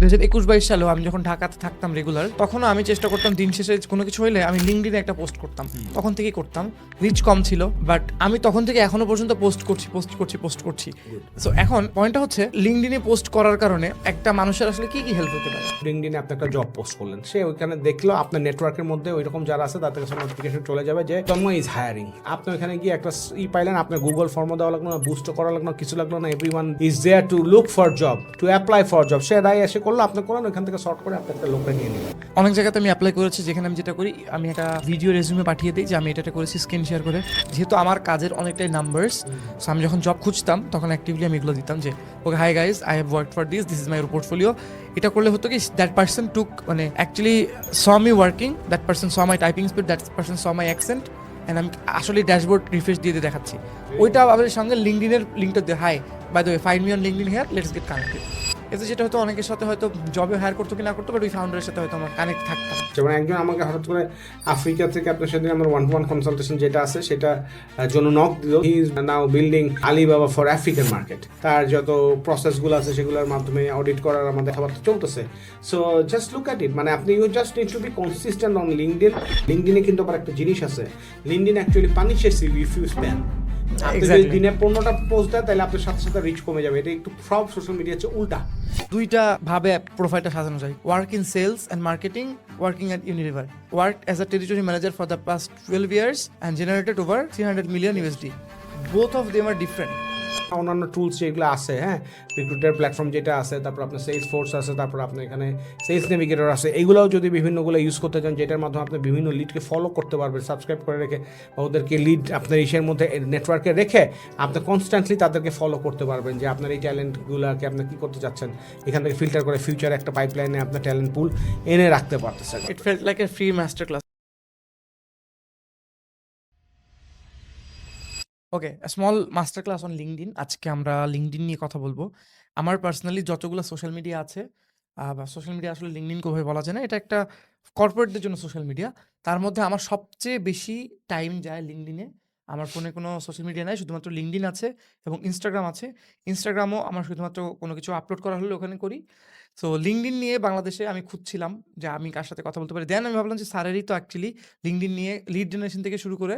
2021-22 সালেও আমি যখন ঢাকাতে থাকতাম রেগুলার, তখনও আমি চেষ্টা করতাম দিন শেষে কোনো কিছু হইলে আমি লিঙ্কডিনে একটা পোস্ট করতাম। তখন থেকেই করতাম, রিচ কম ছিল, বাট আমি তখন থেকে এখনো পর্যন্ত পোস্ট করছি। সো এখন পয়েন্টটা হচ্ছে লিঙ্কডিনে পোস্ট করার কারণে একটা মানুষের আসলে কি হেল্প হতে পারে। লিঙ্কডিনে আপনি একটা জব পোস্ট করলেন, সে ওইখানে দেখলো আপনার নেটওয়ার্কের মধ্যে ওইরকম যারা আছে তাদের কাছে নোটিফিকেশন চলে যাবে যে তন্ময় ইজ হায়ারিং। আপনি ওইখানে গিয়ে একটা পাইলেন, আপনার গুগল ফর্মও দেওয়া লাগলো না, বুস্টও করা লাগলো না, কিছু লাগলো না। Everyone is there to look for job, to apply for job. সে রায় এসে করলো, আপনি করলেন, ওইখান থেকে শর্ট করে আপনি একটা লোকটা নিয়ে নিলেন। অনেক জায়গাতে আমি অ্যাপ্লাই করেছি, যেখানে আমি যেটা করি, আমি একটা ভিডিও রেজিউমে পাঠিয়ে দিই যে আমি এটা করেছি, স্ক্রিন শেয়ার করে। যেহেতু আমার কাজের অনেকটাই নাম্বারস, সো আমি যখন জব খুঁজতাম তখন অ্যাক্টিভলি আমি এগুলো দিতাম যে okay, hi guys, I have work for this is my portfolio. এটা করলে হতো কি, দ্যাট পার্সন টুক, মানে actually saw me working, that person saw my typing speed, that person saw my accent, and আমি আসলে ড্যাশবোর্ড রিফ্রেশ দিয়ে দেখাচ্ছি। ওইটা আমাদের সঙ্গে লিঙ্কডিনের লিঙ্কটা দিয়ে, high by the way, find me on LinkedIn here, let's get connected. এতে যেটা হতো, অনেকের সাথে হয়তো জবে হায়ার করতো কি না করতো, বাট ওই ফাউন্ডারের সাথে হয়তো আমার কানেক্ট থাকতাম। যেমন একজন আমাকে হঠাৎ করে আফ্রিকা থেকে, আপনার সাথে আমার 1-to-1 কনসালটেশন যেটা আছে সেটা জন্য নক দিল। He is now building Alibaba for African market. তার যত প্রসেসগুলো আছে সেগুলোর মাধ্যমে অডিট করার আমাদের কথাবার্তা চলতেছে। So just look at it, মানে আপনি you just need to be consistent on LinkedIn. লিঙ্কডিনে কিন্তু আবার একটা জিনিস আছে, LinkedIn actually punishes CV if you spam. আপনি যদি দিনে 15টা পোস্ট দেন তাহলে আপনার সাথে সাথে রিচ কমে যাবে। এটা একটু সব সোশ্যাল মিডিয়া হচ্ছে উল্টা। দুইটা ভাবে প্রোফাইলটা সাজানো যায়, work in sales and marketing, working at Unilever, work as a territory manager for the past 12 years and generated over $300 million USD. Both of them are different. অন্যান্য টুলস যেগুলো আছে, হ্যাঁ, রিক্রুটার প্ল্যাটফর্ম যেটা আছে, তারপর আপনার সেলস ফোর্স আছে, তারপর আপনার এখানে সেলস নেভিগেটর আছে, এগুলোও যদি বিভিন্নগুলো ইউজ করতে চান, যেটার মাধ্যমে আপনি বিভিন্ন লিডকে ফলো করতে পারবেন, সাবস্ক্রাইব করে রেখে, বা ওদেরকে লিড আপনার ইসের মধ্যে নেটওয়ার্কে রেখে আপনি কনস্ট্যান্টলি তাদেরকে ফলো করতে পারবেন যে আপনার এই ট্যালেন্টগুলোকে আপনি কী করতে চাচ্ছেন, এখান থেকে ফিল্টার করে ফিউচারে একটা পাইপলাইনে আপনার ট্যালেন্ট পুল এনে রাখতে পারতেছেন। ইট felt like a free master class. Okay, small master class on LinkedIn. আজকে আমরা লিঙ্কডিন নিয়ে কথা বলবো। আমার পার্সোনালি যতগুলো সোশ্যাল মিডিয়া আছে, বা সোশ্যাল মিডিয়া আসলে লিঙ্কডিন কোভাবে বলা যায় না, এটা একটা কর্পোরেটদের জন্য সোশ্যাল মিডিয়া। তার মধ্যে আমার সবচেয়ে বেশি টাইম যায় লিঙ্কডিনে। আমার ফোনে কোনো সোশ্যাল মিডিয়া নাই, শুধুমাত্র লিঙ্কডিন আছে এবং ইনস্টাগ্রাম আছে। ইনস্টাগ্রামও আমার শুধুমাত্র কোনো কিছু আপলোড করা হলে ওখানে করি। সো লিঙ্কডিন নিয়ে বাংলাদেশে আমি খুঁজছিলাম যে আমি কার সাথে কথা বলতে পারি। দেন আমি ভাবলাম যে স্যারেরই তো অ্যাকচুয়ালি লিঙ্কডিন নিয়ে লিড জেনারেশন থেকে শুরু করে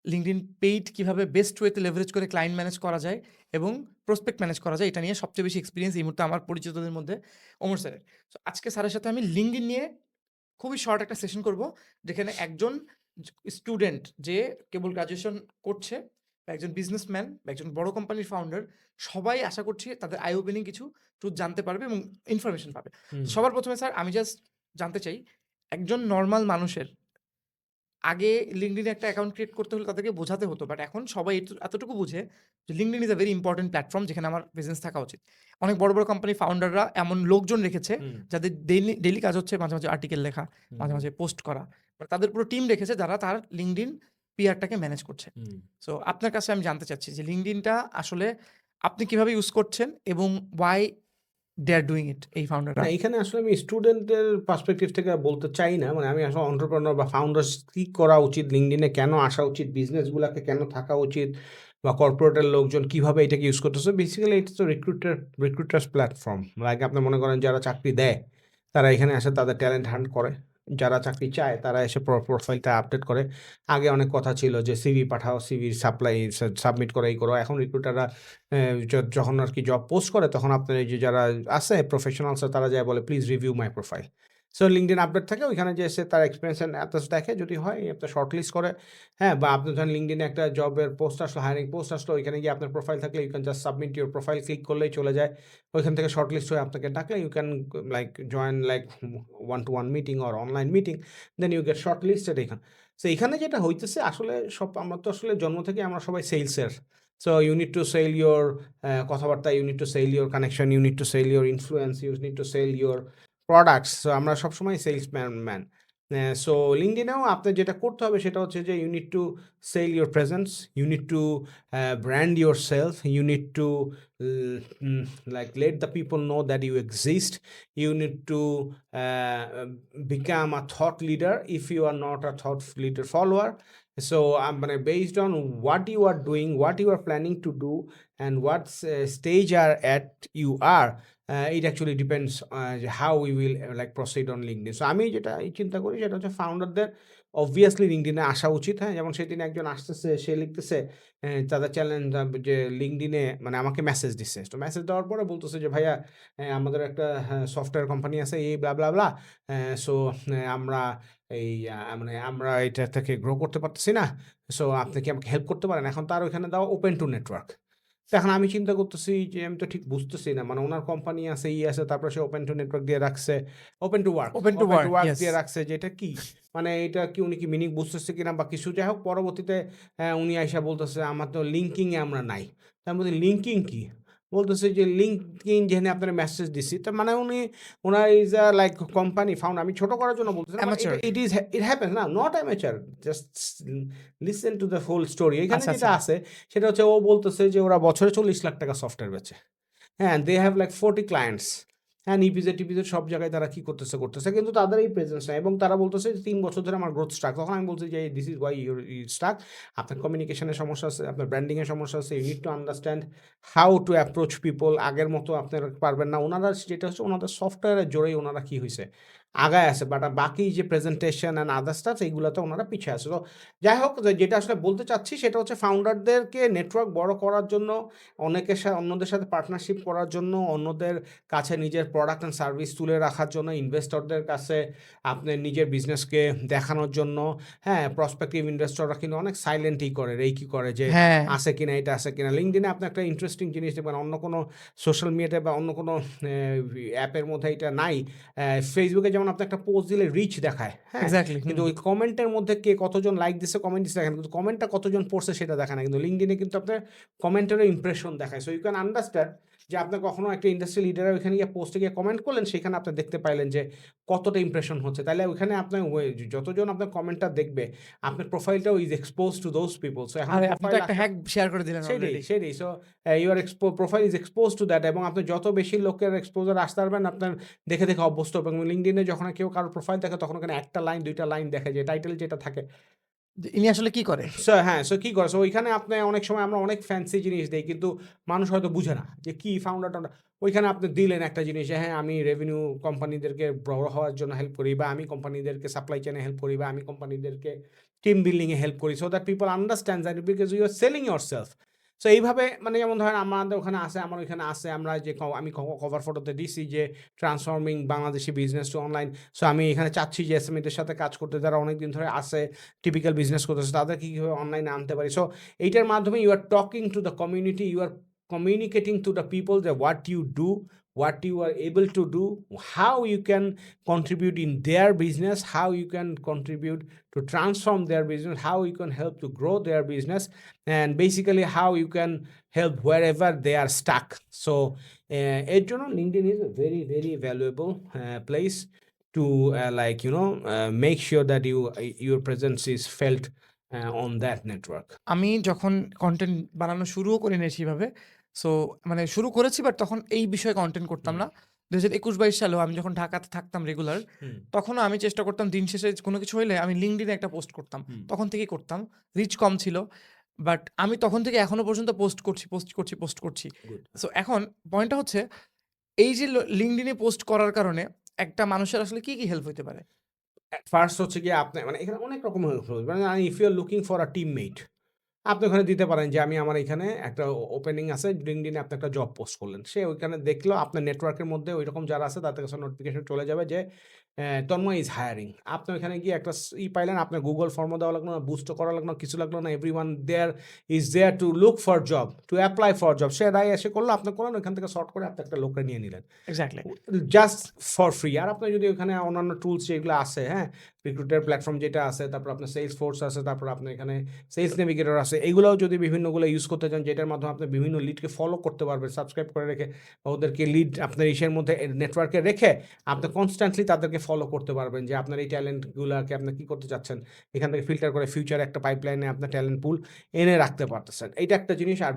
লিঙ্কডিন পেইড কিভাবে বেস্ট ওয়েতে লেভারেজ করে ক্লায়েন্ট ম্যানেজ করা যায় এবং প্রসপেক্ট ম্যানেজ করা যায়, এটা নিয়ে সবচেয়ে বেশি এক্সপিরিয়েন্স এই মুহূর্তে আমার পরিচিতদের মধ্যে ওমর স্যারের। সো আজকে স্যারের সাথে আমি লিঙ্কডিন নিয়ে খুবই শর্ট একটা সেশন করব, যেখানে একজন স্টুডেন্ট যে কেবল গ্রাজুয়েশন করছে, বা একজন বিজনেসম্যান, বা একজন বড় কোম্পানির ফাউন্ডার, সবাই আশা করছি তাদের আই ওপেনিং কিছু ট্রুথ জানতে পারবে এবং ইনফরমেশন পাবে। সবার প্রথমে স্যার আমি জাস্ট জানতে চাই, একজন নর্মাল মানুষের আগে লিঙ্কডিনে একটা অ্যাকাউন্ট ক্রিয়েট করতে হলে তাদেরকে বোঝাতে হতো, বাট এখন সবাই এতটুকু বুঝে যে LinkedIn is a very important platform, যেখানে আমার প্রেজেন্স থাকা উচিত। অনেক বড় বড় কোম্পানি ফাউন্ডাররা এমন লোকজন রেখেছে যাদের ডেইলি কাজ হচ্ছে মাঝে মাঝে আর্টিকেল লেখা, মাঝে মাঝে পোস্ট করা, বাট তাদের পুরো টিম রেখেছে যারা তার লিঙ্কডিন পিআরটাকে ম্যানেজ করছে। সো আপনার কাছে আমি জানতে চাচ্ছি যে লিঙ্কডিনটা আসলে আপনি কিভাবে ইউজ করছেন এবং Y they are doing it, এই ফাউন্ডাররা। না, এখানে আসলে আমি স্টুডেন্টের পার্সপেক্টিভ থেকে বলতে চাই না, মানে আমি আসলে এন্টারপ্রেনার বা ফাউন্ডার্স কী করা উচিত, লিঙ্কডিনে কেন আসা উচিত, বিজনেসগুলোকে কেন থাকা উচিত, বা কর্পোরেটের লোকজন কীভাবে এটাকে ইউজ করতেছে। বেসিক্যালি ইটস তো রিক্রুটার্স প্ল্যাটফর্ম। লাইক আপনি মনে করেন যারা চাকরি দেয় তারা এখানে আসে তাদের ট্যালেন্ট হান্ট করে, যারা চাকরি চায় তারা এসে প্রোফাইলটা আপডেট করে। আগে অনেক কথা ছিল যে সিভি পাঠাও, সিভির সাপ্লাই সাবমিট করে এই করো। এখন রিক্রুটাররা যখন আর কি জব পোস্ট করে তখন আপনার এই যে যারা আছে প্রফেশনালস তারা যায় বলে please review my profile. So LinkedIn update থাকে, ওইখানে যে এসে তার এক্সপিরিয়েন্স অ্যাটাচ দেখে, যদি হয় আপনার শর্ট লিস্ট করে। হ্যাঁ, বা আপনি ধরেন লিঙ্কডিনে একটা জবের পোস্ট আসলো, হায়ারিং পোস্ট আসলো, ওইখানে গিয়ে আপনার প্রোফাইল থাকলে you can just submit your profile, click করলেই চলে যায়। ওইখান থেকে শর্ট লিস্ট হয়ে আপনাকে ডাকলে you can like join like 1-to-1 meeting or online meeting, then you get shortlisted এখানে। সো এখানে যেটা হইতেছে আসলে সব, আমরা তো আসলে জন্ম থেকে আমরা সবাই সেলসের। So you need to sell your কথাবার্তা, you need to sell your connection, you need to sell your influence, you need to sell your products. So আমরা সবসময় সেলসম্যান। সো লিঙ্কডিনেও আপনার যেটা করতে হবে সেটা হচ্ছে যে you need to sell your presence, you need to brand yourself, you need to like let the people know that you exist. You need to become a thought leader if you are not a thought leader follower. So based on what you are doing, what you are planning to do, and what stage are at you are, it actually depends how we will like proceed on LinkedIn. So আমি যেটা চিন্তা করি সেটা হচ্ছে ফাউন্ডারদের obviously লিঙ্কডিনে আসা উচিত। হ্যাঁ, যেমন সেদিন একজন আসতেছে, সে লিখতেছে তাদের চ্যালেঞ্জ যে লিঙ্কডিনে মানে আমাকে মেসেজ দিচ্ছে। তো মেসেজ দেওয়ার পরে বলতেছে যে ভাইয়া আমাদের একটা সফটওয়্যার কোম্পানি আছে এই ব্লা ব্লা ব্লা, সো আমরা এই আমরা এটা থেকে গ্রো করতে পারতেছি না, সো আপনি কি আমাকে হেল্প করতে পারেন? এখন তার ওইখানে দেওয়া ওপেন টু নেটওয়ার্ক। তো এখন আমি চিন্তা করতেছি যে আমি তো ঠিক বুঝতেছি না, মানে ওনার কোম্পানি আছে, আছে, তারপরে সে ওপেন টু নেটওয়ার্ক দিয়ে রাখছে, open to work, open to open to work, work yes. দিয়ে রাখছে, যে এটা কি, মানে এটা কি উনি কি মিনিং বুঝতেছে কিনা বা কিছু, যাই হোক পরবর্তীতে উনি আইসা বলতেছে আমার তো লিঙ্কিং এ আমরা নাই। তার মধ্যে লিঙ্কিং কি বলতেছে যে লিঙ্কিং যেখানে আপনার মেসেজ দিছি, তার মানে owner is a like company found. আমি ছোট করার জন্য বলতেছি না, অ্যামেচার। ইট হ্যাপেন্স না, not amateur, just listen to the whole story. এখানে আচ্ছা, যেটা আচ্ছা। আছে সেটা হচ্ছে ও বলতেছে যে ওরা বছরে 40 লাখ টাকা সফটওয়্যার বেচে। হ্যাঁ, দে হ্যাভ লাইক 40 ক্লায়েন্টস। হ্যাঁ, ইপিজেড সব জায়গায় তারা কি করতেছে কিন্তু তাদের এই প্রেজেন্স নাই, এবং তারা বলতেছে যে 3 বছর ধরে আমার গ্রোথ স্টাক। তখন আমি বলছি যে this is why you're stuck. আপনার কমিউনিকেশনের সমস্যা আছে, আপনার ব্র্যান্ডিং এর সমস্যা আছে। You need to understand how to approach people. আগের মতো আপনারা পারবেন না। ওনারা যেটা হচ্ছে ওনাদের সফটওয়্যারের জোরেই ওনারা কি হইছে আগায় আছে, বাট বাকি যে প্রেজেন্টেশন অ্যান্ড আদার স্টাফ এইগুলোতে ওনারা পিছিয়ে আছে। তো যাই হোক, যেটা আসলে বলতে চাচ্ছি সেটা হচ্ছে ফাউন্ডারদেরকে নেটওয়ার্ক বড় করার জন্য, অনেকের সাথে অন্যদের সাথে পার্টনারশিপ করার জন্য, অন্যদের কাছে নিজের প্রোডাক্ট অ্যান্ড সার্ভিস তুলে রাখার জন্য, ইনভেস্টরদের কাছে আপনার নিজের বিজনেসকে দেখানোর জন্য। হ্যাঁ, প্রসপেক্টিভ ইনভেস্টররা কিন্তু অনেক সাইলেন্টই করে, কি করে যে হ্যাঁ, আছে কিনা, এটা আছে কিনা। লিঙ্কডিনে আপনি একটা ইন্টারেস্টিং জিনিস দেখবেন, অন্য কোনো সোশ্যাল মিডিয়াতে বা অন্য কোনো অ্যাপের মধ্যে এটা নাই। ফেসবুকে যেমন আপনি একটা পোস্ট দিলে রিচ দেখায়, হ্যাঁ, এক্সাক্টলি। কিন্তু ওই কমেন্টের মধ্যে কে কতজন লাইক দিচ্ছে, কমেন্ট দিচ্ছে দেখেন, কিন্তু কমেন্টটা কতজন পড়ছে সেটা দেখায় না। কিন্তু লিঙ্কডিনে কিন্তু আপনার কমেন্টেরও ইমপ্রেশন দেখায়। সো ইউ ক্যান আন্ডারস্ট্যান্ড যে আপনার কখনো একটা ইন্ডাস্ট্রি লিডার ওইখানে গিয়ে পোস্টে গিয়ে কমেন্ট করলেন, সেখানে আপনি দেখতে পাইলেন যে কতটা ইমপ্রেশন হচ্ছে। তাহলে ওইখানে আপনার যতজন আপনার কমেন্টটা দেখবে, আপনার প্রোফাইলটাও is expose to those people. So এখন আরে আপনি তো প্রোফাইল একটা হ্যাক শেয়ার করে দিলেন সেটাই, অলরেডি। সেটাই। So your profile is expose to that, এবং আপনি যত বেশি লোকের এক্সপোজার আসতে পারবেন, আপনার দেখে দেখে অভ্যস্ত হবে। এবং লিঙ্কডিনে যখন কেউ কারো প্রোফাইল দেখে, তখন ওখানে একটা লাইন, 2টা লাইন দেখে, যে টাইটেল যেটা থাকে। যে ইনি আসলে কি করে? হ্যাঁ, সো কি করে? সো ওইখানে আপনি অনেক সময় আমরা অনেক ফ্যান্সি জিনিস দেই, কিন্তু মানুষ হয়তো বুঝে না যে কি ফাউন্ডার। ওইখানে আপনি দিলেন একটা জিনিস যে হ্যাঁ, আমি রেভিনিউ কোম্পানিদেরকে বড় হওয়ার জন্য হেল্প করি, বা আমি কোম্পানিদেরকে সাপ্লাই চেইনে হেল্প করি, বা আমি কোম্পানিদেরকে টিম বিল্ডিং এ হেল্প করি, so that people understand that because you are selling yourself. So এইভাবে যেমন ধরেন আমাদের ওখানে আছে, আমার ওইখানে আছে, আমরা যে আমি কভার ফটোতে দিছি যে transforming Bangladeshi business to online. So আমি এখানে চাচ্ছি যে এসএমইদের সাথে কাজ করতে, যারা অনেকদিন ধরে আছে, টিপিক্যাল বিজনেস করতেছে, তাদেরকে কীভাবে অনলাইনে আনতে পারি। সো এইটার মাধ্যমে you are talking to the community, you are communicating to the people that what you do, what you are able to do, how you can contribute in their business, how you can contribute to transform their business, how you can help to grow their business, and basically how you can help wherever they are stuck. So এর জন্য LinkedIn is a very very valuable place to make sure that your presence is felt on that network. আমি যখন content বানানো শুরুও করিনি সেভাবে। So মানে শুরু করেছি, বাট তখন এই বিষয়ে কনটেন্ট করতাম না। 2021-22 সালেও আমি যখন ঢাকাতে থাকতাম রেগুলার, তখনও আমি চেষ্টা করতাম দিন শেষে কোনো কিছু হইলে আমি লিঙ্কডইনে একটা পোস্ট করতাম। তখন থেকেই করতাম। রিচ কম ছিল। বাট আমি তখন থেকে এখনো পর্যন্ত পোস্ট করছি। Good. সো এখন পয়েন্টটা হচ্ছে এই যে লিঙ্কডইনে পোস্ট করার কারণে একটা মানুষের আসলে কি হেল্প হইতে পারে? ফার্স্ট হচ্ছে গিয়ে আপনি এখানে অনেক রকম if you are looking for a teammate, আপনি ওখানে দিতে পারেন যে আমি আমার এখানে একটা ওপেনিং আছে, লিঙ্কডইনে আপনি একটা জব পোস্ট করলেন, সে ওইখানে দেখলো আপনার নেটওয়ার্কের মধ্যে ওইরকম যারা আছে তাদের কাছে নোটিফিকেশন চলে যাবে যে তন্ময় ইজ হায়ারিং। আপনি ওইখানে গিয়ে একটা পাইলেন, আপনার গুগল ফর্মও দেওয়া লাগলো না, বুস্ট করা লাগলো না, কিছু লাগলো না। Everyone there is there to look for job, to apply for job. সে রায় এসে করলো, আপনি করলেন, ওইখান থেকে শর্ট করে আপনি একটা লোককে নিয়ে নিলেন এক্স্যাক্টলি। Just for free. আর আপনি যদি ওখানে অন্যান্য টুলস যেগুলো আছে, হ্যাঁ, রিক্রুটার প্ল্যাটফর্ম যেটা আছে, তারপর আপনার সেলস ফোর্স আছে, তারপর আপনার এখানে সেলস নেভিগেটর আছে, আছে, এগুলোও যদি বিভিন্নগুলো ইউজ করতে চান, যেটার মাধ্যমে আপনি বিভিন্ন লিডকে ফলো করতে পারবেন, সাবস্ক্রাইব করে রেখে বা ওদেরকে লিড আপনার ইসের মধ্যে নেটওয়ার্কে রেখে আপনি কনস্ট্যান্টলি তাদেরকে ফলো করতে পারবেন যে আপনার এই ট্যালেন্টগুলোকে আপনি কী করতে চাচ্ছেন, এখান থেকে ফিল্টার করে ফিউচারে একটা পাইপলাইনে আপনার ট্যালেন্ট পুল এনে রাখতে পারতেছেন। এইটা একটা জিনিস। আর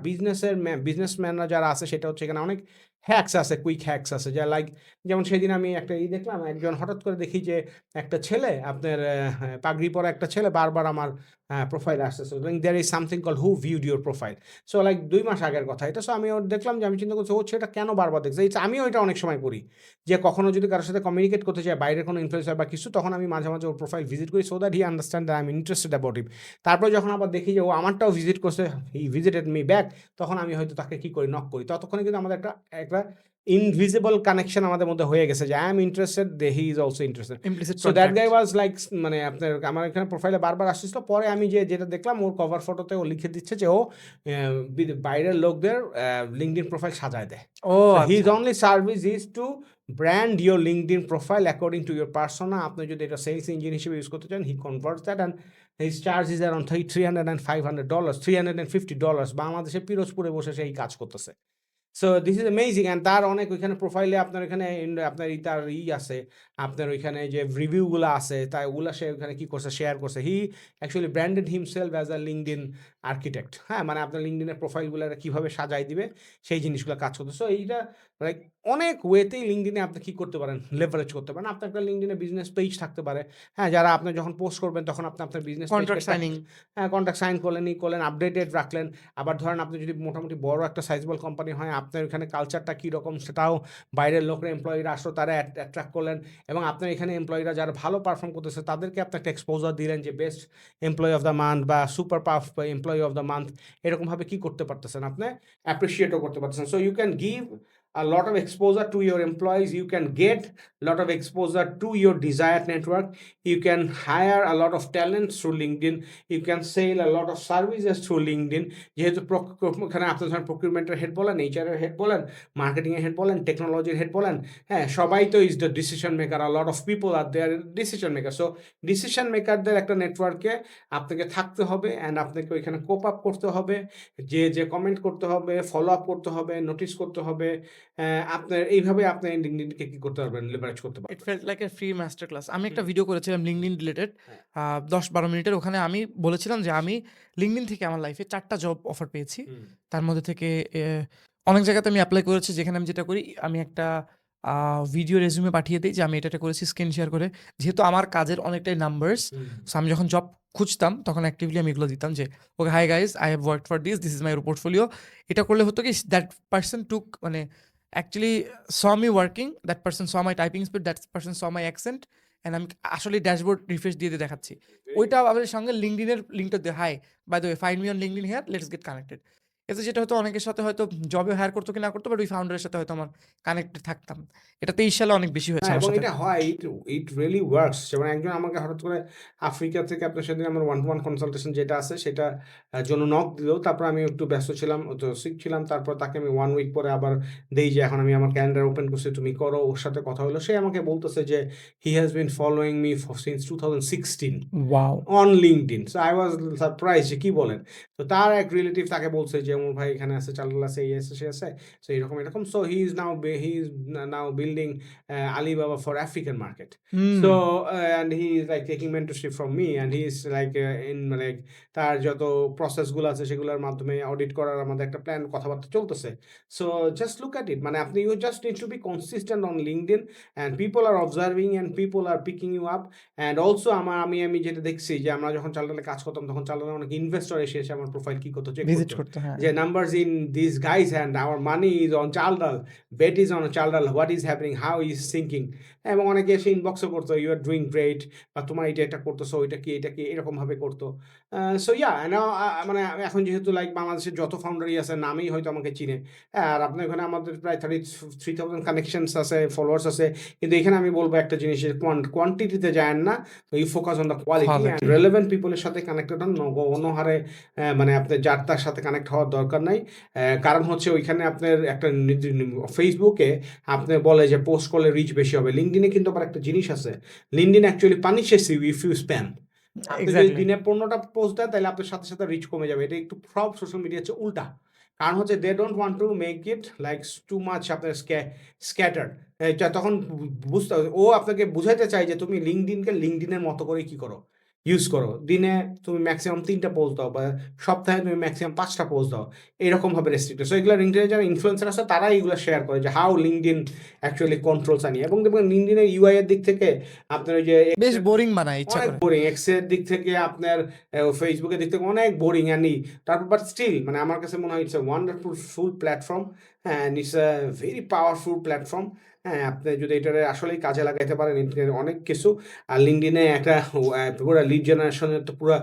বিজনেসম্যানরা যারা আছে সেটা হচ্ছে এখানে অনেক হ্যাকস আছে, কুইক হ্যাকস আছে, যা লাইক যেমন সেদিন আমি একটা দেখলাম, একজন হঠাৎ করে দেখি যে একটা ছেলে আপনার পাগড়ি পরা একটা ছেলে বারবার আমার প্রোফাইলে আসতেছে, there is something call who viewed your profile. So like 2 মাস আগের কথা এটা। সো আমি ওর দেখলাম যে আমি চিন্তা করছি ও সেটা কেন বারবার দেখছে। আমিও এটা অনেক সময় করি যে কখনো যদি কারোর সাথে কমিউনিকেট করতে চাই, বাইরের কোনো ইনফ্লুয়েন্সার বা কিছু, তখন আমি মাঝে মাঝে ওর প্রোফাইল ভিজিট করি, so that he understand that I am interested about him. তারপরে যখন আবার দেখি যে ও আমারটাও ভিজিট করছে, হি ভিজিটেড মি ব্যাক, তখন আমি হয়তো তাকে কী করি, নক করি। ততক্ষণে কিন্তু আমাদের একটা একটা ইনভিজিবল কানেকশন আমাদের মধ্যে হয়ে গেছে যে I am interested, he is also interested. Implicit so that guy contract. Was like মানে আপনার আমার এখানে প্রোফাইলে বারবার আসছিল। পরে আমি যেটা দেখলাম ওর কভার ফটোতে ও লিখে দিচ্ছে যে ও বাইরের লোকদের লিঙ্কডইন প্রোফাইল সাজায় দেয়। ও সো হিজ আচ্ছা। Only service is to brand your LinkedIn profile according to your persona. আপনি যদি এটা সেলস ইঞ্জিন হিসেবে ইউজ করতে চান, he converts that and his charge is around $300 and $500, $350। বাংলাদেশে পিরোজপুরে বসে সেই কাজ করতেছে। So this is amazing. And তার অনেক ওইখানে প্রোফাইলে আপনার এখানে আপনার তার আছে, আপনার ওইখানে যে রিভিউগুলো আছে তাই ওগুলো সে ওইখানে কী করছে, শেয়ার করছে। হি actually branded himself as a LinkedIn architect. হ্যাঁ, মানে আপনার লিঙ্কডইনের প্রোফাইলগুলো কীভাবে সাজাই দিবে সেই জিনিসগুলো কাজ করতে। সো এইটা লাইক অনেক ওয়েতেই লিঙ্কডইনে আপনি কী করতে পারেন, লেভারেজ করতে পারেন। আপনার একটা লিঙ্কডইনে বিজনেস পেজ থাকতে পারে। হ্যাঁ, যারা আপনি যখন পোস্ট করবেন তখন আপনি আপনার বিজনেস পেজকে কন্ট্রাক্ট সাইনিং। হ্যাঁ, কন্ট্রাক্ট সাইন করলেন, করলেন, আপডেটেড রাখলেন। আবার ধরেন আপনি যদি মোটামুটি বড় একটা সাইজেবল কোম্পানি হয়, আপনার এখানে কালচারটা কীরকম সেটাও বাইরের লোকরা এমপ্লয়িরা আসলো, তারা অ্যাট্রাক্ট করলেন, এবং আপনার এখানে এমপ্লয়িরা যারা ভালো পারফর্ম করতেছে তাদেরকে আপনি একটা এক্সপোজার দিলেন যে best employee of the month বা super puff employee of the month. এরকমভাবে কী করতে পারতেছেন, আপনি অ্যাপ্রিসিয়েটও করতে পারতেছেন। So you can give a lot of exposure to your employees, you can get a lot of exposure to your desired network, you can hire a lot of talent through LinkedIn, you can sell a lot of services through LinkedIn। যেহেতু এখানে আপনি ধরেন প্রকিউরমেন্টের head বলেন, এইচআরের head বলেন, মার্কেটিংয়ের head বলেন, টেকনোলজির head বলেন, হ্যাঁ, সবাই তো is the decision maker. a lot of people are there decision maker. So decision মেকারদের একটা নেটওয়ার্কে আপনাকে থাকতে হবে, অ্যান্ড আপনাকে ওইখানে কোপ আপ করতে হবে, যে কমেন্ট করতে হবে, ফলো আপ করতে হবে, নোটিস করতে হবে। আপনার এইভাবে আপনি লিঙ্কডইনকে কি করতে পারবেন, লেভারেজ করতে ইট পারবেন। Felt like a free master class. আমি একটা হুম, ভিডিও করেছিলাম লিঙ্কডইন রিলেটেড, হ্যাঁ, 10-12 মিনিটের। ওখানে আমি বলেছিলাম যে আমি লিঙ্কডইন থেকে আমার লাইফে 4 টা জব অফার পেয়েছি। হুম, তার মধ্যে থেকে অনেক জায়গাতে আমি এপ্লাই করেছি, যেখানে আমি যেটা করি, আমি একটা ভিডিও রেজুমে পাঠিয়ে দিই যে আমি এটা করেছি, স্ক্রিন শেয়ার করে। যেহেতু আমার কাজের অনেকটাই নাম্বারস, হুম, সো আমি যখন জব খুঁজতাম তখন অ্যাক্টিভলি আমি এগুলো দিতাম যে okay, hi guys, I have worked for this is my portfolio. এটা করলে হতো কি, দ্যাট পার্সন টুক মানে actually saw me working, that person saw my typing speed, that person saw my accent, and আমি আসলে ড্যাশবোর্ড রিফ্রেশ দিয়ে দিয়ে দেখাচ্ছি। ওইটা আমাদের সঙ্গে লিঙ্কডইনের লিঙ্কটা দিয়ে, high by the way, find me on LinkedIn here, let's get connected. এতে যেটা হতো, অনেকের সাথে হয়তো জবে হায়ার করতো কি না করতো, বাট ওই ফাউন্ডারের সাথে হয়তো আমার কানেক্টেড থাকতাম। এটা 23 সালে অনেক বেশি হয়েছে হ্যাঁ, আমার এবং সাথে। এটা হয়, ইট রিয়েলি ওয়ার্কস। যেমন একজন আমাকে হঠাৎ করে আফ্রিকা থেকে, আপনার সেদিন আমার ওয়ান টু ওয়ান কনসালটেশন যেটা আছে সেটা জন্য নক দিল। তারপর আমি একটু ব্যস্ত ছিলাম, তো সিক ছিলাম। তারপর তাকে আমি 1 উইক পরে আবার দেই যে এখন আমি আমার ক্যালেন্ডার ওপেন করছি, তুমি করো। ওর সাথে কথা হলো। সে আমাকে বলতেছে যে he has been following me since 2016 wow! On LinkedIn. So I was surprise যে কি বলেন। তো তার এক রিলেটিভ তাকে বলছে যে ওমর ভাই এখানে আছে, চাল আছে, এই আছে, সে আছে। সো এরকম। So he is now building Alibaba for African market. Hmm, So and he is like taking mentorship from me, and he is like in like তার যত প্রসেসগুলো আছে সেগুলোর মাধ্যমে অডিট করার আমাদের একটা প্ল্যান, কথাবার্তা চলতেছে। So just look at it, মানে আপনি you just need to be consistent on LinkedIn, and people are observing and people are picking you up. And also আমি যেটা দেখছি যে আমরা যখন চালডালে কাজ করতাম তখন চালডালে অনেক ইনভেস্টর এসে আমার প্রোফাইল কি করতো, চেক ভিজিট করতো করতে, হ্যাঁ। যে numbers in this guys and our money is on Chaldal, bet is on Chaldal, what is happening, how is sinking. এবং অনেকে এসে ইনবক্সও করতো, ইউ আর ডুইং গ্রেট, বা তোমার এটা করতেছো, এটা কি এরকমভাবে করতো। সো ইয়া, মানে এখন যেহেতু লাইক বাংলাদেশের যত ফাউন্ডারই আছে নামেই হয়তো আমাকে চিনে। হ্যাঁ, আর আপনার ওখানে আমাদের প্রায় 33,000 কানেকশনস আছে, ফলোয়ার্স আছে। কিন্তু এখানে আমি বলবো একটা জিনিস, কোয়ান্টিটিতে যায়েন না, you focus on the quality and quality. Relevant পিপলের সাথে কানেক্টেড হন। অন্যহারে মানে আপনার যার তার সাথে কানেক্ট হওয়ার দরকার নাই। কারণ হচ্ছে ওইখানে আপনার একটা ফেসবুকে আপনি বলে যে পোস্ট করলে রিচ বেশি হবে। লিঙ্কডইনে কিন্তু আবার একটা জিনিস আছে, LinkedIn actually punishes you if you spam. আপনি যদি এক্সাক্টলি। দিনে ১৫ টা পোস্ট দেন তাইলে আপনার সাথে, সাথে রিচ কমে যাবে। এটা একটু সব সোশ্যাল মিডিয়া হচ্ছে উল্টা। কারণ হচ্ছে they don't want to make it like too much আপনার scattered এটা তখন বুঝতে হবে ও আপনাকে বুঝাইতে চায় যে তুমি LinkedIn কে LinkedIn এর মতো করেই কি করো? ইউজ করো। দিনে তুমি মেক্সিমাম ৩ টা পোস্ট দাও বা সপ্তাহে তুমি মেক্সিমাম ৫ টা পোস্ট দাও। এরকমভাবে রেস্ট্রিক্টেড। সো এগুলা LinkedIn এর যারা ইনফ্লুয়েন্সার আছে তারাই এগুলা শেয়ার করে যে হাউ LinkedIn অ্যাকচুয়ালি কন্ট্রোলস আনি এবং দেখবেন LinkedIn এর UI এর দিক থেকে আপনার ওই যে বেশ বোরিং বানায় ইচ্ছা অনেক করে। বোরিং। এক্স এর দিক থেকে আপনার Facebook এর দিক থেকে অনেক বোরিং তারপর বাট স্টিল মানে আমার কাছে মনে হয় it's a wonderful full platform. হ্যাঁ, and it's a very powerful platform. হ্যাঁ, আপনি যদি এটারে আসলেই কাজে লাগাইতে পারেন এটার অনেক কিছু। আর LinkedIn এ একটা পুরা লিড জেনারেশনের তো পুরা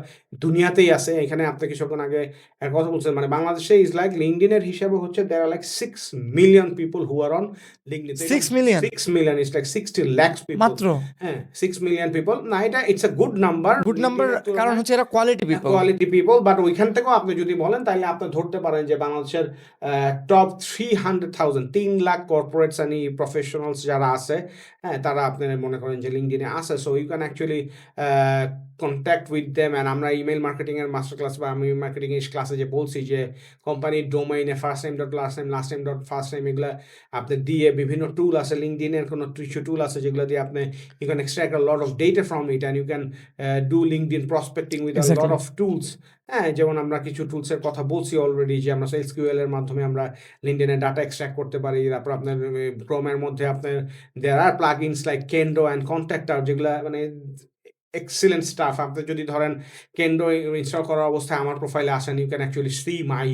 দুনিয়াতেই আছে। এখানে আপনি কিছুক্ষণ আগে একটা কথা বলছিলেন মানে বাংলাদেশে ইজ লাইক LinkedIn এর হিসাবে হচ্ছে there are like 6 million people who are on LinkedIn। তো এটা 6 million 6 million is like 60 lakhs people। মাত্র? হ্যাঁ, 6 মিলিয়ন পিপল না এটা it's a good number good number, LinkedIn এর কারণ তুলনায় হচ্ছে এরা quality people. Quality people but ওইখান থেকেও আপনি যদি বলেন তাহলে আপনি ধরতে পারেন যে বাংলাদেশের top 300,000 3 lakh corporates and professionals যারা আছে হ্যাঁ তারা আপনি মনে করেন যে LinkedIn এ আছে so you can actually contact with them and আমরা ইমেল মার্কেটিং এর মাস্টার ক্লাস বা আমি মার্কেটিং এর ক্লাসে যে বলছি যে কোম্পানির ডোমেইনে first name dot last name dot first name এগুলা আপনি দিয়ে বিভিন্ন টুল আছে LinkedIn এর কোনো কিছু টুল আছে যেগুলো দিয়ে আপনি you can extract a lot of data from it and you can do LinkedIn prospecting with a lot exactly. of tools। হ্যাঁ, যেমন আমরা কিছু টুলসের কথা বলছি অলরেডি যে আমরা SQL এর মাধ্যমে আমরা LinkedIn এর ডাটা এক্সট্রাক্ট করতে পারি। তারপর আপনার Chrome এর মধ্যে আপনার there are plugins like Kendo and Contactor যেগুলা মানে এক্সিলেন্ট স্টাফ। আপনি যদি ধরেন Kendo ইনস্টল করা অবস্থায় আমার প্রোফাইলে আসেন you can actually see my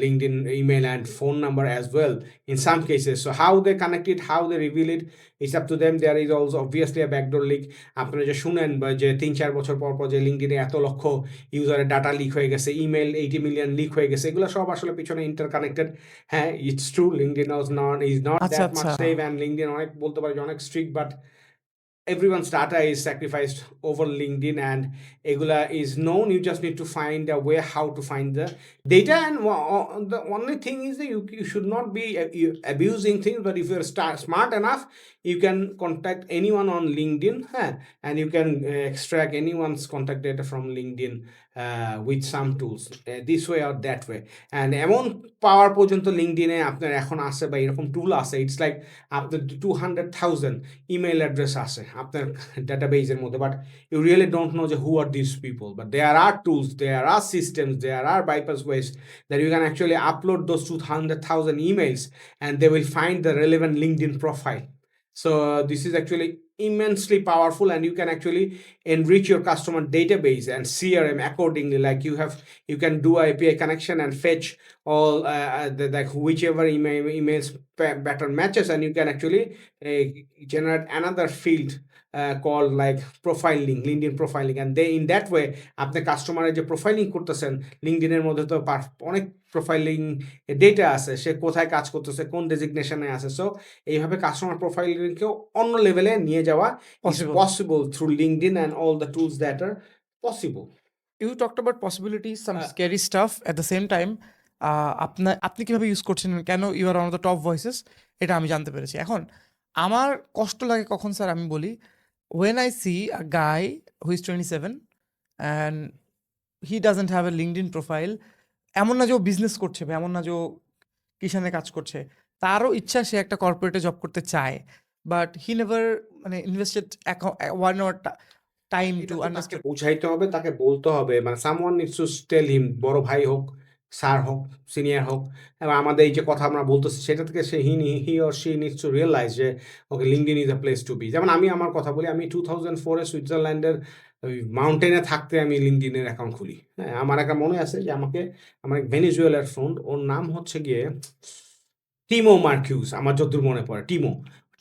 LinkedIn email and phone number as well in some cases. So how they connect it, how they reveal it, it's up to them. There is also obviously a backdoor leak। আপনারা যে শুনেন বা যে ৩-৪ বছর পর, পর যে LinkedIn এ এত লক্ষ ইউজারের ডাটা লিক হয়ে গেছে, ইমেইল 80 মিলিয়ন লিক হয়ে গেছে, এগুলো সব আসলে পিছনে ইন্টারকানেক্টেড। হ্যাঁ, it's true LinkedIn is not আচ্ছা, that আচ্ছা। much safe and LinkedIn অনেক বলতে পারি যে অনেক strict but everyone's data is sacrificed over LinkedIn and egula is known. You just need to find a way how to find the data and the only thing is that you should not be abusing things, but if you're smart enough you can contact anyone on LinkedIn and you can extract anyone's contact data from LinkedIn with some tools this way or that way and এমন পাওয়ার পর্যন্ত LinkedIn এ আপনার এখন আছে বা এরকম টুল আছে it's like আপনার 200,000 email address আছে আপনার ডাটাবেজের মধ্যে but you really don't know যে who are this people but there are tools there are systems there are bypass ways that you can actually upload those 200,000 emails and they will find the relevant LinkedIn profile. So this is actually immensely powerful and you can actually enrich your customer database and CRM accordingly like you can do API connection and fetch all like whichever emails pattern matches and you can actually generate another field called like profiling LinkedIn profiling and they in that way আপনি কাস্টমারের যে profiling করতেছেন LinkedIn এর মধ্যে তো অনেক profiling data আছে সে কোথায় কাজ করতেছে কোন ডেজিগনেশনে আছে সো এইভাবে কাস্টমার প্রোফাইলিংকেও অন্য লেভেলে নিয়ে যাওয়া is possible. possible through LinkedIn and all the tools that are possible. You talked about possibilities, some Uh, scary stuff at the same time. আপনি কিভাবে ইউজ করছেন, কেন you are one of the top voices, এটা আমি জানতে পেরেছি। এখন আমার কষ্ট লাগে কখন স্যার, আমি বলি when I see a guy who is 27 and he doesn't have a LinkedIn profile, এমন না যে ও বিজনেস করছে বা এমন না যে ও কিষানে কাজ করছে, তারও ইচ্ছা সে একটা কর্পোরেটে জব করতে চায়, বাট হি নেভার মানে ইনভেস্টেড ওয়ান অর টাইম এটা টু তো তাকে আন্ডারস্ট্যান্ড। বুঝাইতে হবে, তাকে বলতে হবে। মানে someone needs to tell him বড় ভাই হোক, স্যার হোক, সিনিয়র হোক এবং আমাদের এই যে কথা আমরা বলতেছি সেটা থেকে সে he or she needs to realize যে ওকে LinkedIn is a place to be। যেমন আমি আমার কথা বলি, আমি 2004 এ সুইজারল্যান্ডের ওই মাউন্টেনে থাকতে আমি LinkedIn এর অ্যাকাউন্ট খুলি। হ্যাঁ? আমার একটা মনে আছে যে আমাকে আমার এক ভেনেজুয়েলার ফ্রেন্ড ওর নাম হচ্ছে গিয়ে টিমো মার্কিউস আমার যতদূর মনে পড়ে টিমো।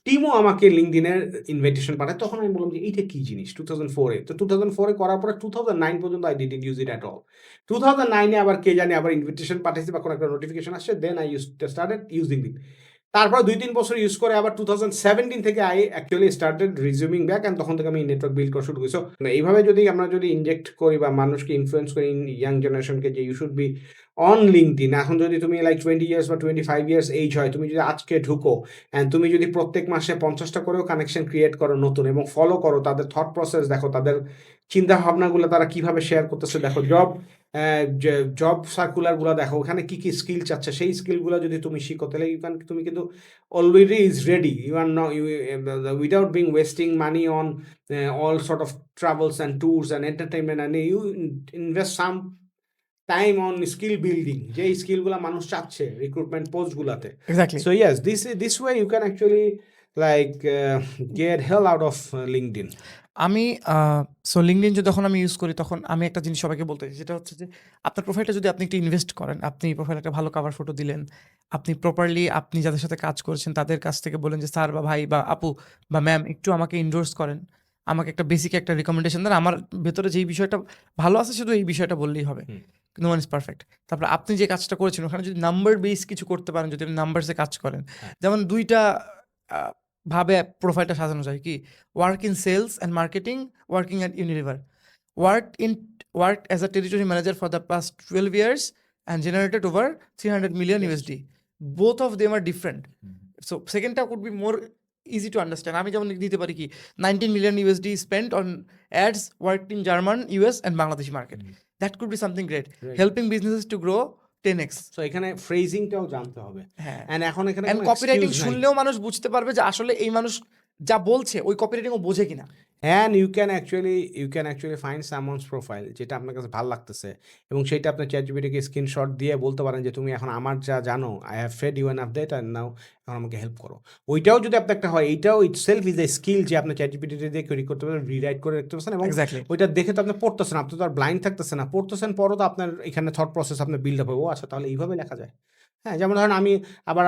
টিমো আমাকে LinkedIn এর ইনভাইটেশন পাঠায়। তখন আমি বললাম যে এইটা কি জিনিস? 2004 এ। তো 2004 এ করার পরে 2009 পর্যন্ত I didn't use it at all। 2009 এ আবার কে জানি আবার ইনভিটেশন পাঠাইছে বা কোনো একটা নোটিফিকেশন আসছে দেন I started using it। তারপর ২-৩ বছর ইউজ করে আবার 2017 থেকে I actually started resuming back and তখন থেকে আমি নেটওয়ার্ক বিল্ড করা শুরু করি। সো এইভাবে যদি আমরা ইনজেক্ট করি বা মানুষকে ইনফ্লুয়েন্স করি ইয়াং জেনারেশনকে যে you should be on LinkedIn। এখন যদি তুমি লাইক 20 ইয়ার্স বা 25 ইয়ার্স এইজ হয়, তুমি যদি আজকে ঢুকো অ্যান্ড তুমি যদি প্রত্যেক মাসে 50 টা করেও কানেকশন ক্রিয়েট করো নতুন এবং ফলো করো, তাদের থট প্রসেস দেখো, তাদের চিন্তা ভাবনাগুলো তারা কিভাবে শেয়ার করতেছে দেখো, জব সার্কুলারগুলো দেখো, ওখানে কি কি স্কিল চাচ্ছে, সেই স্কিলগুলো যদি তুমি শিখো তাহলে তুমি কিন্তু already is ready. You are not without being wasting money on all sort of travels and tours and entertainment, and you invest some time on skill building. যে স্কিলগুলো মানুষ চাচ্ছে রিক্রুটমেন্ট পোস্টগুলোতে। Exactly. So yes, this way you can actually like get hell out of LinkedIn. আমি so LinkedIn যখন আমি use করি তখন আমি একটা জিনিস সবাইকে বলতে চাই, সেটা হচ্ছে যে আপনার প্রোফাইলটা যদি আপনি একটু ইনভেস্ট করেন, আপনি প্রোফাইলে একটা ভালো কভার ফটো দিলেন, আপনি প্রপারলি আপনি যাদের সাথে কাজ করছেন তাদের কাছ থেকে বলেন যে স্যার বা ভাই বা আপু বা ম্যাম একটু আমাকে ইনডোর্স করেন, আমাকে একটা বেসিক একটা রিকমেন্ডেশন দেন, আমার ভেতরে যেই বিষয়টা ভালো আছে শুধু এই বিষয়টা বললেই হবে। হুম। No one is perfect. তারপর আপনি যে কাজটা করেছেন ওখানে যদি নাম্বার বেস কিছু করতে পারেন, যদি আপনি নাম্বারসে কাজ করেন, হ্যাঁ। যেমন ২টা ভাবে প্রোফাইলটা সাজানো যায় কি, work in sales and marketing, working at Unilever, work as a territory manager for the past 12 years and generated over 300 million Yes. USD. Both of them are different. So secondটা could be more easy to understand. আমি যেমন দিতে পারি কি 19 million USD spent on ads, worked in German, US and Bangladeshi market. That could be something great. Right. Helping businesses to grow 10x. So এখানে ফ্রেজিংটাও জানতে হবে। হ্যাঁ। And এখন এখানে And কোনো copywriting excuse নাই। শুনলেও মানুষ বুঝতে পারবে যে আসলে এই মানুষ যা বলছে ওই copywriting ও বোঝে কিনা। And you can actually find someone's profile যেটা আপনার কাছে ভালো লাগতেছে এবং সেইটা আপনি ChatGPT-কে স্ক্রিনশট দিয়ে বলতে পারেন যে তুমি এখন আমার যা জানো, I have fed you enough data and now এখন আমাকে হেল্প করো। ওইটাও যদি আপনার একটা হয়, এইটাও itself is a skill যে আপনি ChatGPT দিয়ে কোয়েরি করতে পারেন, রিরাইট করে রাখতে পারছেন এবং Exactly. ওইটা দেখে তো আপনি পড়তেছেন, আপনি তো আর ব্লাইন্ড থাকতেছেন না, পড়তেছেন পরও তো আপনার এখানে থট প্রসেস আপনার বিল্ড আপ হবে। ও আচ্ছা, তাহলে এইভাবে লেখা যায়। হ্যাঁ, যেমন ধরেন আমি আবার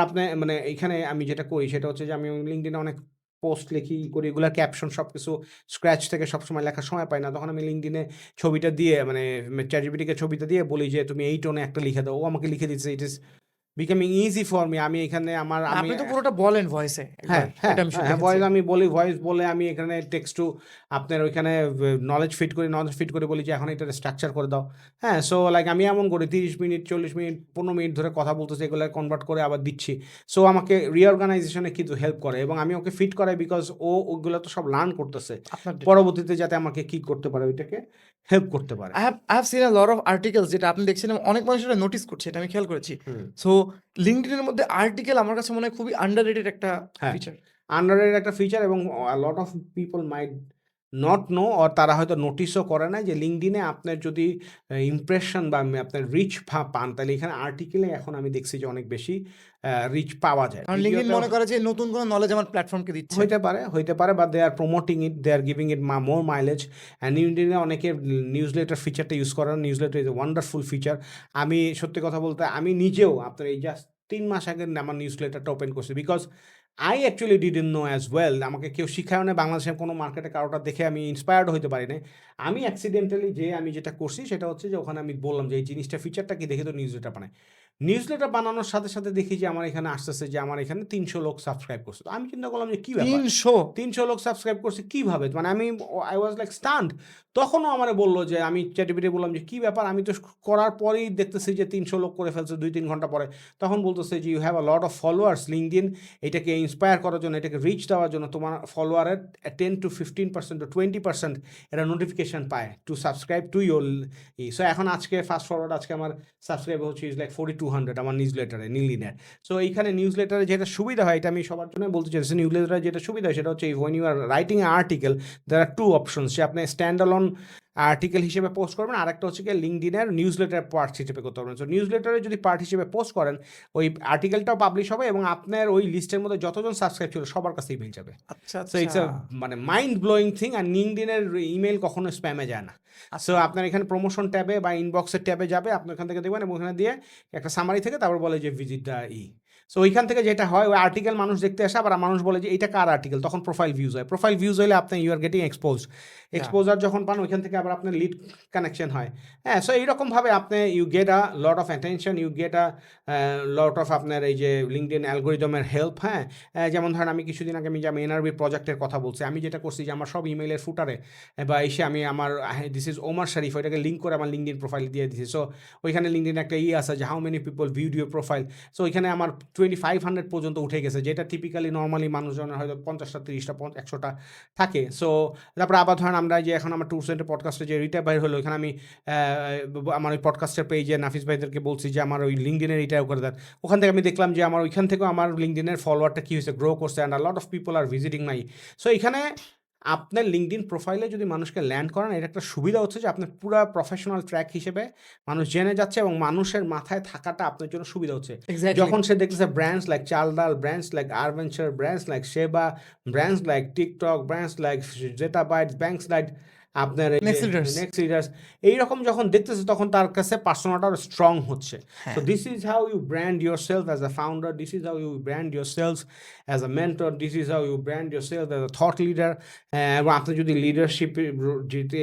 এখানে আমি যেটা করি সেটা হচ্ছে যে আমি LinkedIn-এ অনেক পোস্ট লিখি করি, এগুলার ক্যাপশন সবকিছু স্ক্র্যাচ থেকে সবসময় লেখার সময় পাই না। তখন আমি LinkedIn-এ ছবিটা দিয়ে ChatGPT-কে ছবিটা দিয়ে বলি যে তুমি এই টোনে একটা লিখে দাও। ও আমাকে লিখে দিচ্ছে। It is becoming easy for me. আমি এখানে আপনি তো পুরোটা বলেন ভয়েসে। হ্যাঁ, এটা আমি দেখেছি। ভয়েস আমি বলি, ভয়েস বলে আমি এখানে টেক্সট টু আপনার ওইখানে নলেজ ফিট করে বলি যে এখন এটার স্ট্রাকচার করে দাও। হ্যাঁ, সো লাইক আমি এমন করি 30 মিনিট, 40 মিনিট, 15 মিনিট ধরে কথা বলতেছি, এগুলো কনভার্ট করে আবার দিচ্ছি। সো আমাকে রিঅর্গানাইজেশনে কিন্তু হেল্প করে এবং আমি ওকে ফিট করাই বিকজ ওগুলো তো সব লার্ন করতেছে। আপনার পরবর্তীতে যাতে আমাকে কি করতে পারে ওইটাকে হেল্প করতে পারে। I have seen a lot of articles যেটা আপনি দেখছেন এবং অনেক মানুষ এটা নোটিস করছে, এটা আমি খেয়াল করেছি। হুম। সো LinkedIn এর মধ্যে আর্টিকেল আমার কাছে মনে হয় খুবই আন্ডাররেটেড একটা হ্যাঁ। ফিচার। আন্ডারের একটা ফিচার এবং লট of people might not know or তারা হয়তো নোটিসও করে না যে LinkedIn-এ আপনার যদি ইমপ্রেশন বা আপনার রিচ পান তাহলে এখানে আর্টিকেলে এখন আমি দেখছি যে অনেক বেশি রিচ পাওয়া যায়। কারণ LinkedIn মনে করে যে নতুন কোনো নলেজ আমার প্ল্যাটফর্মকে দিচ্ছে। হইতে পারে বা they are promoting it, they are giving it more mileage. And LinkedIn-এ অনেকে নিউজলেটার ফিচারটা ইউজ করেন। Newsletter is a wonderful feature. আমি সত্যি কথা বলতে আমি নিজেও আপনার এই জাস্ট 3 মাস আগে আমার নিউজলেটারটা ওপেন করছি because I actually didn't know as well. আমাকে কেউ শিখায়ও না, বাংলাদেশের কোনো মার্কেটে কারোটা দেখে আমি ইন্সপায়ার্ড হইতে পারি নাই। আমি অ্যাক্সিডেন্টালি আমি যেটা করছি সেটা হচ্ছে যে ওখানে আমি বললাম যে এই জিনিসটা ফিচারটা কি দেখে তো নিউজলেটার বানাই। নিউজলেটার বানানোর সাথে, সাথে দেখি যে আমার এখানে আসতেছে যে আমার এখানে 300 লোক সাবস্ক্রাইব করছে। তো আমি চিন্তা করলাম যে কি ব্যাপার? 300 লোক সাবস্ক্রাইব করছে কিভাবে? মানে I was like stunned. তখনও আমারে বলল যে আমি ChatGPT বললাম যে কি ব্যাপার? আমি তো করার পরেই দেখতেছি যে 300 লোক করে ফেলছে 2-3 ঘন্টা পরে। তখন বলতেছে যে you have a lot of followers. LinkedIn এটাকে ইন্সপায়ার করার জন্য, এটাকে রিচ দেওয়ার জন্য তোমার ফলোয়ারের 10-15% to 20% এরা নোটিফিকেশন পায় to subscribe to your so এখন আজকে ফাস্ট ফরওয়ার্ড আজকে আমার সাবস্ক্রাইব হচ্ছে ইজ লাইক 4200 আমার নিউজলেটারে LinkedIn-এর। সো এইখানে নিউজলেটারে যেটা সুবিধা হয় এটা আমি সবার জন্য বলতে চাইছি, নিউজলেটারে যেটা সুবিধা হয় সেটা হচ্ছে when you are writing an article there are two options যে আপনি স্ট্যান্ড অ্যালোন আর্টিকেল হিসেবে পোস্ট করবেন, আরেকটা হচ্ছে কি LinkedIn-এর নিউজলেটার পার্ট হিসেবে করতে পারবেন। সো নিউজলেটারে যদি পার্ট হিসেবে পোস্ট করেন ওই আর্টিকেলটাও পাবলিশ হবে এবং আপনার ওই লিস্টের মধ্যে যতজন সাবস্ক্রাইব ছিল সবার কাছে ইমেল যাবে। আচ্ছা, so it's a mind blowing thing. আর LinkedIn-এর ইমেল কখনো স্প্যামে যায় না। সো আপনার এখানে প্রমোশন ট্যাবে বা ইনবক্সের ট্যাবে যাবে, আপনি ওখান থেকে দেখবেন এবং ওখানে দিয়ে একটা সামারি থেকে তারপর বলে যে ভিজিট দ্য সো ওইখান থেকে যেটা হয় ওই আর্টিকেল মানুষ দেখতে আসে, আবার মানুষ বলে যে এটা কার আর্টিকেল, তখন প্রোফাইল ভিউজ হয়। প্রোফাইল ভিউজ হলে আপনি you are getting exposed. Yeah. Exposure যখন পান ওইখান থেকে আবার আপনার লিড কানেকশন হয়। হ্যাঁ, সো এইরকমভাবে আপনি you get a lot of attention, you get a lot of আপনার এই যে লিঙ্কডইন অ্যালগোরিদমের হেল্প। হ্যাঁ, যেমন ধরেন আমি কিছুদিন আগে আমি যে আমি এনআরবি প্রজেক্টের কথা বলছি, আমি যেটা করছি যে আমার সব ইমেইলের ফুটারে বা এসে আমি আমার দিস ইজ ওমর শরীফ ওইটাকে লিঙ্ক করে আমার লিঙ্কডইন প্রোফাইল দিয়ে দিয়েছি। সো ওইখানে লিঙ্কডইন একটা আছে যে how many people viewed your profile. So ওইখানে আমার 2500 পর্যন্ত উঠে গেছে, যেটা টিপিক্যালি নর্মালি মানুষজনের হয়তো 50টা 30টা 100টা থাকে। সো তারপরে আবার ধরেন আমরা যে এখন আমার ট্যুর সেন্টার পডকাস্টে যে রিটা বাইর হলো, ওইখানে আমি আমার ওই পডকাস্টের পেজে নাফিস ভাইদেরকে বলছি যে আমার ওই লিঙ্কডইনের রিটাও করে দেন। ওখান থেকে আমি দেখলাম যে আমার ওইখান থেকেও আমার লিঙ্কডইনের ফলোয়ারটা কী হয়েছে, গ্রো করছে, and a lot of people are visiting my. So এখানে আপনার লিঙ্কডইন প্রোফাইলে যদি মানুষকে ল্যান্ড করান, এটা একটা সুবিধা হচ্ছে যে আপনার পুরা প্রফেশনাল ট্র্যাক হিসেবে মানুষ জেনে যাচ্ছে এবং মানুষের মাথায় থাকাটা আপনার জন্য সুবিধা হচ্ছে। Exactly. যখন সে দেখতেছে brands like Chaldal, brands like আরভেঞ্চার, brands like Sheba, brands like TikTok, brands like জেটা বাইটস, ব্যাংকস লাইক আপনার Next leaders. নেক্সট লিডার্স, এইরকম যখন দেখতেছে তখন তার কাছে পার্সোনাটা স্ট্রং হচ্ছে। হ্যাঁ। So this is how you brand yourself as a founder. This is how you brand yourself as a mentor. This is how you brand yourself as a thought leader. এবং আপনি যদি লিডারশিপে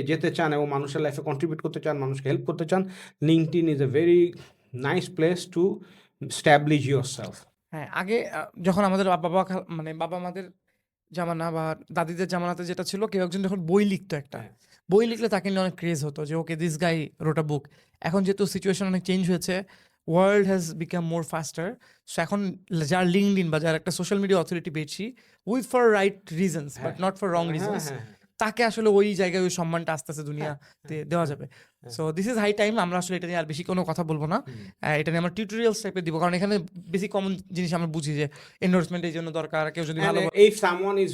যেতে চান এবং মানুষের লাইফে কন্ট্রিবিউট করতে চান, মানুষকে হেল্প করতে চান, LinkedIn is a very nice place to establish yourself. হ্যাঁ, আগে যখন আমাদের মানে বাবা মাদের জামানা বা দাদিদের জামানাতে যেটা ছিল, কেউ একজন যখন বই লিখতো একটা, হ্যাঁ। বই লিখলে তাকে নিয়ে অনেক ক্রেজ হতো যে ওকে দিস গাই রোট আ বুক। এখন যেহেতু সিচুয়েশন অনেক চেঞ্জ হয়েছে, world has become more ফাস্টার, so এখন যার লিঙ্কডইন বা যার একটা সোশ্যাল মিডিয়া অথরিটি পেয়েছি with for right reasons but not for wrong reasons, তাকে আসলে ওই জায়গায় ওই সম্মানটা আস্তে আস্তে দুনিয়াতে দেওয়া যাবে। So this is high time আমরা আসলে এটা নিয়ে আর বেশি কোনো কথা বলবো না, এটা নিয়ে আমরা টিউটোরিয়ালস টাইপের দিব, কারণ এখানে বেশি কমন জিনিস আমরা বুঝি যে এন্ডোর্সমেন্ট এই জন্য দরকার, কেউ যদি ভালো if someone is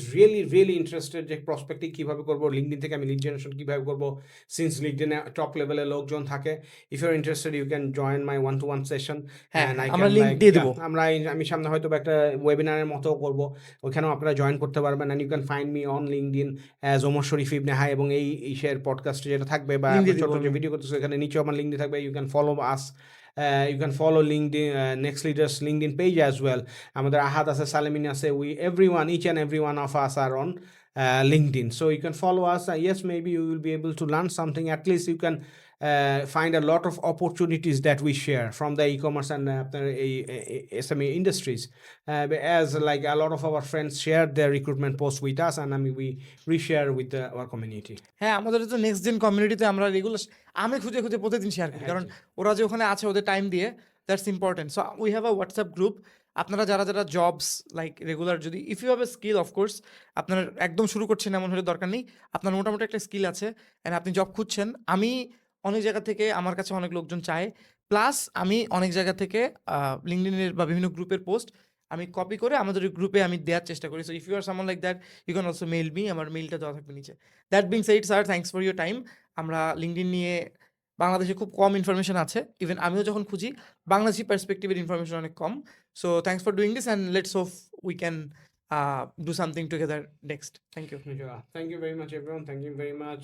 really interested যে প্রসপেক্টিং কীভাবে করবো, লিঙ্কডইন থেকে আমি লিড জেনারেশন কীভাবে করবো, সিন্স লিঙ্কডইনে টপ লেভেলের লোকজন থাকে, if you are interested you can join my 1-to-1 session. আমরা লিঙ্ক দিয়ে দেবো। আমি সামনে হয়তো একটা ওয়েবিনারের মতো করবো, ওইখানেও আপনারা জয়েন করতে পারবেন। And you can find me on LinkedIn as Omar Sharif Ibne Hai, এবং এই ইসের পডকাস্টে যেটা থাকবে বা ছোট যে ভিডিও করতেছে এখানে নিচেও আমার লিঙ্কডইন থাকবে। You can follow us, you can follow LinkedIn, Next Leaders LinkedIn page as well. আমাদের আহাদ আছে, সালেমিন আছে, each and every one of us are on LinkedIn. So you can follow us. Yes, maybe you will be able to learn something. At least you can find a lot of opportunities that we share from the e-commerce and SME industries. As like a lot of our friends share their recruitment posts with us, and I mean we reshare with our community. হ্যাঁ, আমাদের তো next gen কমিউনিটিতে আমরা regular, আমি খুঁজে খুঁজে প্রতিদিন share করি, কারণ ওরা যে ওখানে আছে ওদের টাইম দিয়ে, that's important. So we have a WhatsApp group. আপনারা যারা যারা জবস লাইক রেগুলার, যদি if you have a skill, of course আপনার একদম শুরু করছেন এমন হলে দরকার নেই, আপনার মোটামুটি একটা স্কিল আছে অ্যান্ড আপনি জব খুঁজছেন, আমি অনেক জায়গা থেকে আমার কাছে অনেক লোকজন চায়, প্লাস আমি অনেক জায়গা থেকে লিঙ্কডইনের বা বিভিন্ন গ্রুপের পোস্ট আমি কপি করে আমাদের ওই গ্রুপে আমি দেওয়ার চেষ্টা করি। So if you are someone like that you can also mail me, আমার মেইলটা দেওয়া থাকবে নিচে। That being said sir, thanks for your time. আমরা লিঙ্কডইন নিয়ে বাংলাদেশে খুব কম ইনফরমেশন আছে, ইভেন আমিও যখন খুঁজি বাংলাদেশি পার্সপেক্টিভের ইনফরমেশন অনেক কম। So thanks for doing this and let's hope we can do something together next. Thank you. Thank you very much, everyone. Thank you very much.